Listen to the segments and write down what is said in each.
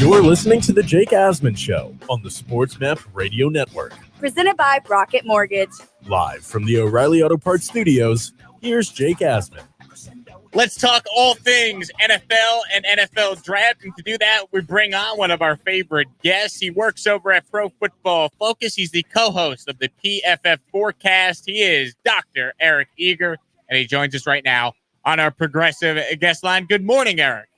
You're listening to The Jake Asman Show on the SportsMap Radio Network. Presented by Rocket Mortgage. Live from the O'Reilly Auto Parts Studios, here's Jake Asman. Let's talk all things NFL and NFL draft. And to do that, we bring on one of our favorite guests. He works over at Pro Football Focus. He's the co-host of the PFF Forecast. He is Dr. Eric Eager, and he joins us right now on our progressive guest line. Good morning, Eric.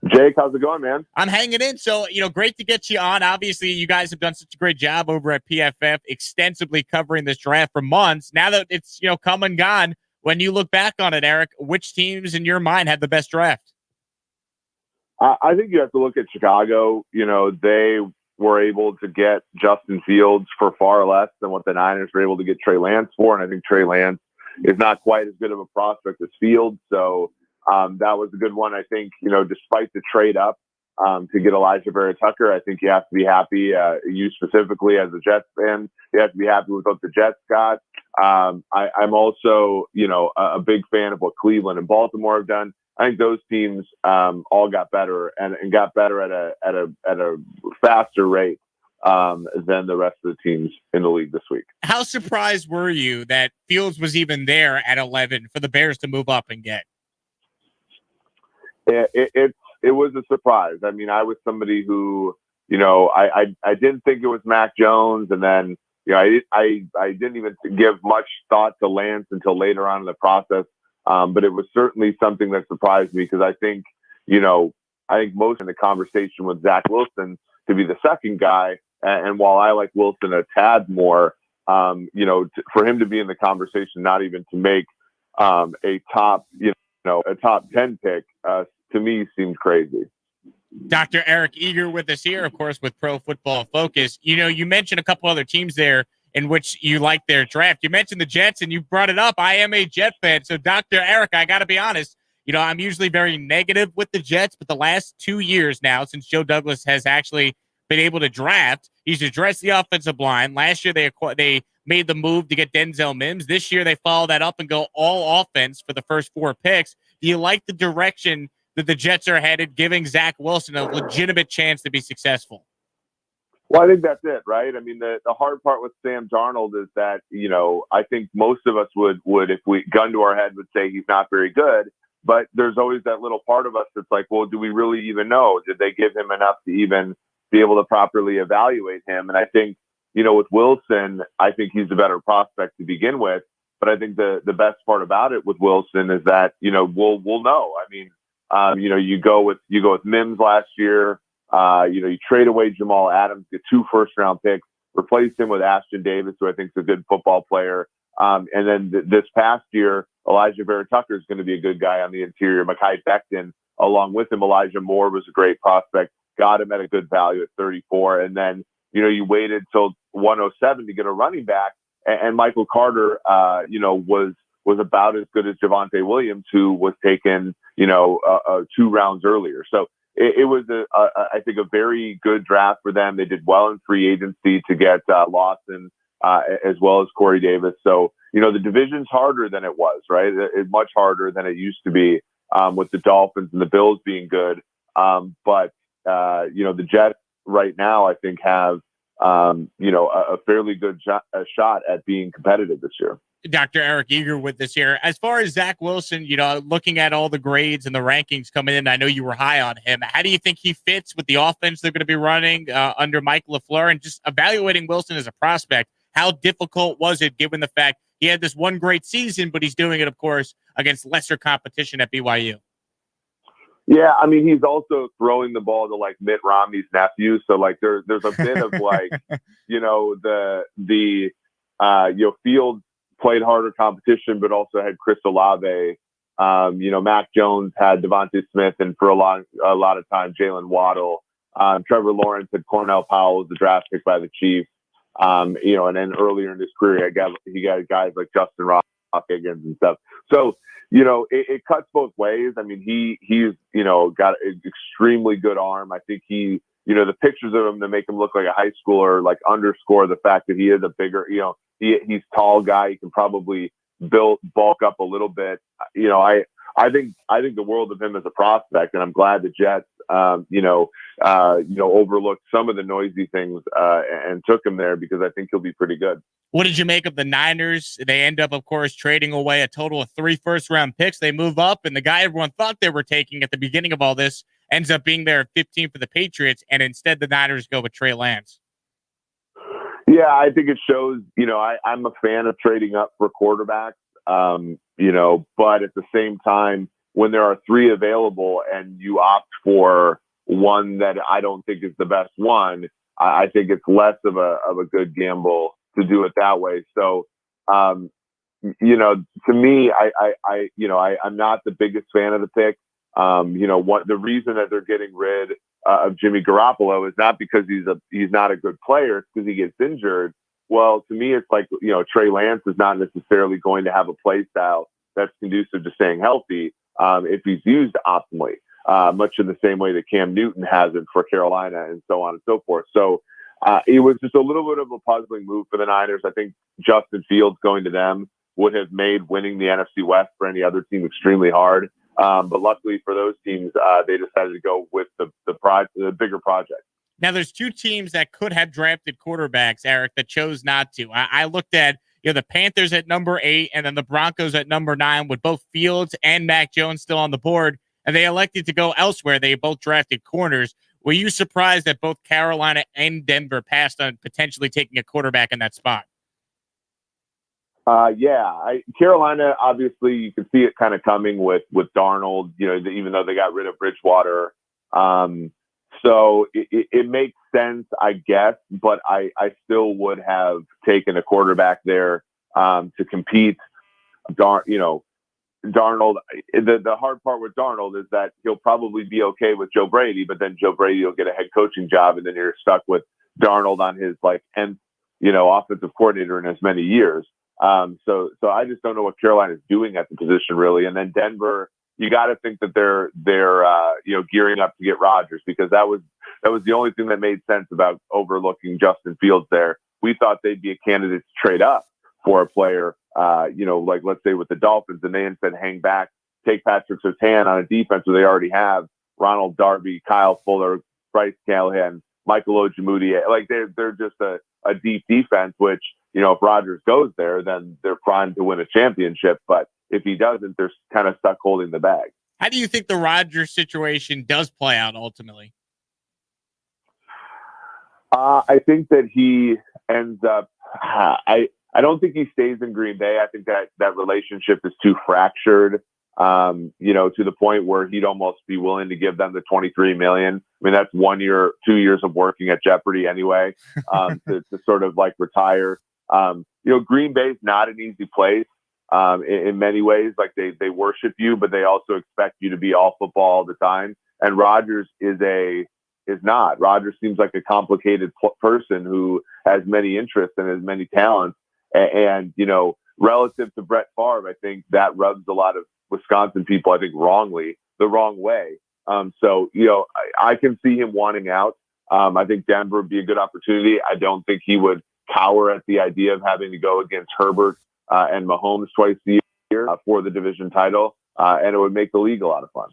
Jake, how's it going, man? I'm hanging in. So, great to get you on. Obviously, you guys have done such a great job over at PFF, extensively covering this draft for months. Now that it's, come and gone, when you look back on it, Eric, which teams in your mind had the best draft? I think you have to look at Chicago. They were able to get Justin Fields for far less than what the Niners were able to get Trey Lance for. And I think Trey Lance is not quite as good of a prospect as Fields. So that was a good one. I think, despite the trade up to get Elijah Vera Tucker, I think you have to be happy. You specifically as a Jets fan, you have to be happy with what the Jets got. I'm also, a big fan of what Cleveland and Baltimore have done. I think those teams all got better and got better at a faster rate than the rest of the teams in the league this week. How surprised were you that Fields was even there at 11 for the Bears to move up and get? It was a surprise. I mean, I was somebody who, I didn't think it was Mac Jones, and then I didn't even give much thought to Lance until later on in the process. But it was certainly something that surprised me because I think most in the conversation with Zach Wilson to be the second guy. And while I like Wilson a tad more, for him to be in the conversation, not even to make a top 10 pick, to me seemed crazy. Dr. Eric Eager with us here, of course, with Pro Football Focus. You mentioned a couple other teams there in which you like their draft. You mentioned the Jets, and you brought it up. I am a Jet fan. So, Dr. Eric, I got to be honest, I'm usually very negative with the Jets, but the last 2 years now, since Joe Douglas has actually been able to draft, he's addressed the offensive line. Last year, they made the move to get Denzel Mims. This year, they follow that up and go all offense for the first 4 picks. Do you like the direction that the Jets are headed, giving Zach Wilson a legitimate chance to be successful? Well, I think that's it, right? I mean, the hard part with Sam Darnold is that, I think most of us would, if we gun to our head, would say he's not very good. But there's always that little part of us that's like, well, do we really even know? Did they give him enough to even be able to properly evaluate him? And I think, with Wilson, I think he's a better prospect to begin with. But I think the best part about it with Wilson is that, we'll know. I mean, you go with Mims last year. You trade away Jamal Adams, get 2 first-round picks, replace him with Ashton Davis, who I think is a good football player. And then this past year, Elijah Vera Tucker is going to be a good guy on the interior. Mekhi Becton, along with him, Elijah Moore was a great prospect. Got him at a good value at 34. And then, you waited till 107 to get a running back. And Michael Carter, was about as good as Javonte Williams, who was taken, 2 rounds earlier. So it was, I think, a very good draft for them. They did well in free agency to get Lawson as well as Corey Davis. So, the division's harder than it was, right? It's much harder than it used to be with the Dolphins and the Bills being good. But the Jets right now, I think, have, a fairly good shot at being competitive this year. Dr. Eric Eager with us here. As far as Zach Wilson, looking at all the grades and the rankings coming in, I know you were high on him. How do you think he fits with the offense they're going to be running under Mike LaFleur? And just evaluating Wilson as a prospect, how difficult was it given the fact he had this one great season, but he's doing it, of course, against lesser competition at BYU? Yeah, I mean, he's also throwing the ball to like Mitt Romney's nephew. So like there's a bit of like, Fields played harder competition, but also had Chris Olave. Mac Jones had Devontae Smith, and for a lot of time, Jalen Waddle. Trevor Lawrence had Cornell Powell as the draft pick by the Chiefs. And then earlier in his career, he got guys like Justin Ross, Higgins, and stuff. So, it cuts both ways. I mean, he's got an extremely good arm. I think the pictures of him that make him look like a high schooler, like underscore the fact that he is a bigger, he's tall guy. He can probably bulk up a little bit. I think the world of him as a prospect, and I'm glad the Jets overlooked some of the noisy things and took him there because I think he'll be pretty good. What did you make of the Niners? They end up, of course, trading away a total of 3 first-round picks. They move up, and the guy everyone thought they were taking at the beginning of all this ends up being there at 15 for the Patriots, and instead the Niners go with Trey Lance. Yeah, I think it shows, I'm a fan of trading up for quarterbacks, but at the same time, when there are 3 available and you opt for one that I don't think is the best one, I think it's less of a good gamble to do it that way. So, to me, I'm not the biggest fan of the pick. The reason that they're getting rid of Jimmy Garoppolo is not because he's not a good player, it's because he gets injured. Well, to me, it's like, Trey Lance is not necessarily going to have a play style that's conducive to staying healthy if he's used optimally, much in the same way that Cam Newton hasn't for Carolina and so on and so forth. So it was just a little bit of a puzzling move for the Niners. I think Justin Fields going to them would have made winning the NFC West for any other team extremely hard. But luckily for those teams, they decided to go with the bigger project. Now, there's 2 teams that could have drafted quarterbacks, Eric, that chose not to. I looked at the Panthers at number 8 and then the Broncos at number 9 with both Fields and Mac Jones still on the board, and they elected to go elsewhere. They both drafted corners. Were you surprised that both Carolina and Denver passed on potentially taking a quarterback in that spot? Carolina, obviously, you can see it kind of coming with Darnold, even though they got rid of Bridgewater. So it makes sense, I guess, but I still would have taken a quarterback there to compete. Darnold, the hard part with Darnold is that he'll probably be okay with Joe Brady, but then Joe Brady will get a head coaching job, and then you're stuck with Darnold on his nth, offensive coordinator in as many years. So I just don't know what Carolina is doing at the position really. And then Denver, you got to think that they're gearing up to get Rodgers, because that was the only thing that made sense about overlooking Justin Fields there. We thought they'd be a candidate to trade up for a player, let's say with the Dolphins, and they instead hang back, take Patrick Surtain on a defense where they already have Ronald Darby, Kyle Fuller, Bryce Callahan, Michael Ojemudia. Like they're just a deep defense, which, if Rodgers goes there, then they're primed to win a championship. But if he doesn't, they're kind of stuck holding the bag. How do you think the Rodgers situation does play out ultimately? I think that he ends up. I don't think he stays in Green Bay. I think that relationship is too fractured. To the point where he'd almost be willing to give them the $23 million. I mean, that's 1 year, 2 years of working at Jeopardy anyway, to sort of retire. Green Bay's not an easy place in many ways. Like they worship you, but they also expect you to be all football all the time. And Rodgers is not. Rodgers seems like a complicated person who has many interests and has many talents. And relative to Brett Favre, I think that rubs a lot of Wisconsin people, I think, wrongly, the wrong way. So I can see him wanting out. I think Denver would be a good opportunity. I don't think he would cower at the idea of having to go against Herbert and Mahomes twice a year for the division title, and it would make the league a lot of fun.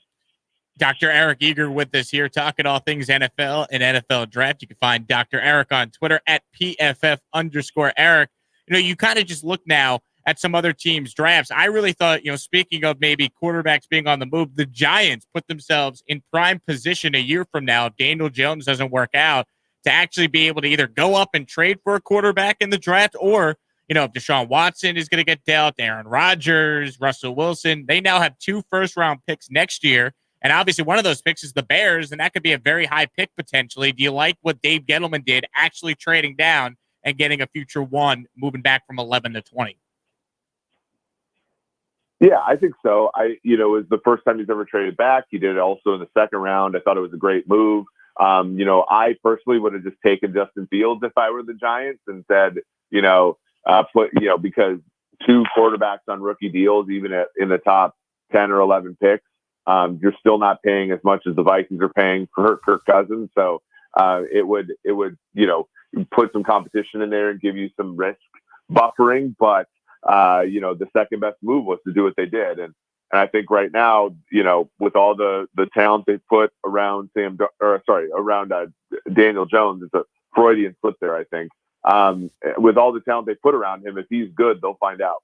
Dr. Eric Eager with us here, talking all things NFL and NFL draft. You can find Dr. Eric on Twitter at PFF_Eric. You kind of just look now at some other teams' drafts. I really thought, speaking of maybe quarterbacks being on the move, the Giants put themselves in prime position a year from now, if Daniel Jones doesn't work out, to actually be able to either go up and trade for a quarterback in the draft, or, if Deshaun Watson is going to get dealt, Aaron Rodgers, Russell Wilson, they now have 2 first-round picks next year. And obviously one of those picks is the Bears, and that could be a very high pick potentially. Do you like what Dave Gettleman did, actually trading down and getting a future 1, moving back from 11 to 20? Yeah, I think so. It was the first time he's ever traded back. He did it also in the second round. I thought it was a great move. I personally would have just taken Justin Fields if I were the Giants and said, because 2 quarterbacks on rookie deals, even in the top 10 or 11 picks, you're still not paying as much as the Vikings are paying for Kirk Cousins. So it would put some competition in there and give you some risk buffering. But the second best move was to do what they did. And And I think right now, with all the talent they put around Daniel Jones, it's a Freudian slip there, I think. With all the talent they put around him, if he's good, they'll find out.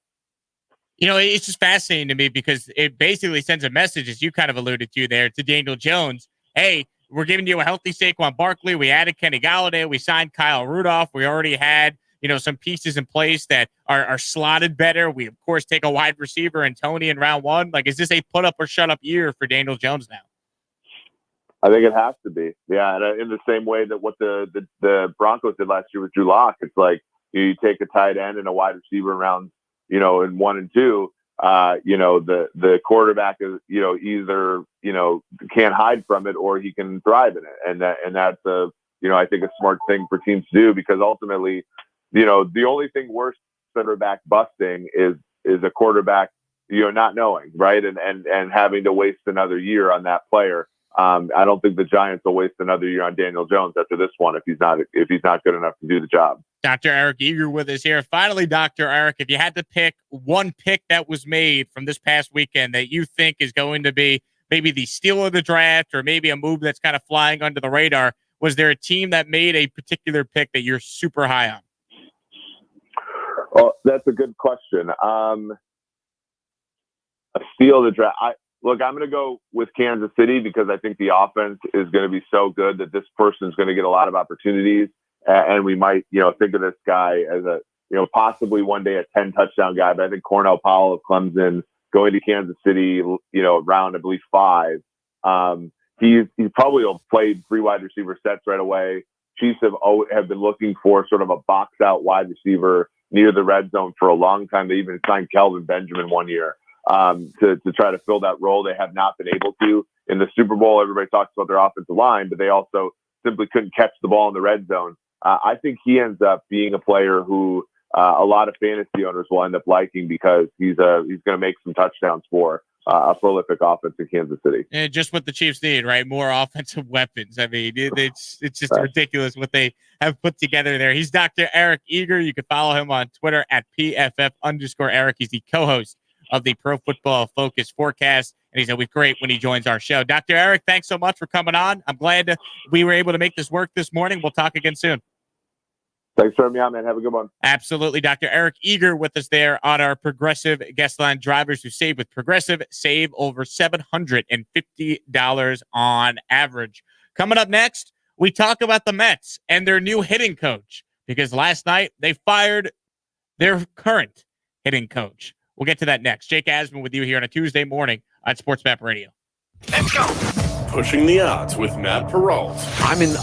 It's just fascinating to me because it basically sends a message, as you kind of alluded to there, to Daniel Jones. Hey, we're giving you a healthy Saquon Barkley. We added Kenny Galladay. We signed Kyle Rudolph. We already had, some pieces in place that are slotted better. We, of course, take a wide receiver and Tony in round one. Like, is this a put up or shut up year for Daniel Jones now? I think it has to be. Yeah. And in the same way that what the Broncos did last year with Drew Lock, it's like you take a tight end and a wide receiver around, in 1 and 2, the quarterback is, either, can't hide from it or he can thrive in it. And that's I think a smart thing for teams to do, because ultimately, the only thing worse than quarterback busting is a quarterback, not knowing, right. And having to waste another year on that player. I don't think the Giants will waste another year on Daniel Jones after this one if he's not good enough to do the job. Dr. Eric Eager with us here. Finally, Dr. Eric, if you had to pick one pick that was made from this past weekend that you think is going to be maybe the steal of the draft or maybe a move that's kind of flying under the radar, was there a team that made a particular pick that you're super high on? Well, that's a good question. A steal of the draft. Look, I'm going to go with Kansas City because I think the offense is going to be so good that this person is going to get a lot of opportunities. And we might, think of this guy as a, possibly one day a 10 touchdown guy. But I think Cornell Powell of Clemson going to Kansas City, around, I believe, 5. He probably will play 3 wide receiver sets right away. Chiefs have been looking for sort of a box out wide receiver near the red zone for a long time. They even signed Kelvin Benjamin one year to try to fill that role. They have not been able to. In the Super Bowl, everybody talks about their offensive line, but they also simply couldn't catch the ball in the red zone. I think he ends up being a player who a lot of fantasy owners will end up liking because he's going to make some touchdowns for a prolific offense in Kansas City. And just what the Chiefs need, right? More offensive weapons. I mean, it's just ridiculous what they have put together there. He's Dr. Eric Eager. You can follow him on Twitter at PFF_Eric. He's the co-host of the Pro Football Focus Forecast, and he's always great when he joins our show. Dr. Eric, thanks so much for coming on. I'm glad we were able to make this work this morning. We'll talk again soon. Thanks for having me on, man. Have a good one. Absolutely. Dr. Eric Eager with us there on our Progressive guest line. Drivers who save with Progressive save over $750 on average. Coming up next, we talk about the Mets and their new hitting coach, because last night they fired their current hitting coach. We'll get to that next. Jake Asman with you here on a Tuesday morning on Sports Map Radio. Let's go. Pushing the odds with Matt Peralt. I'm in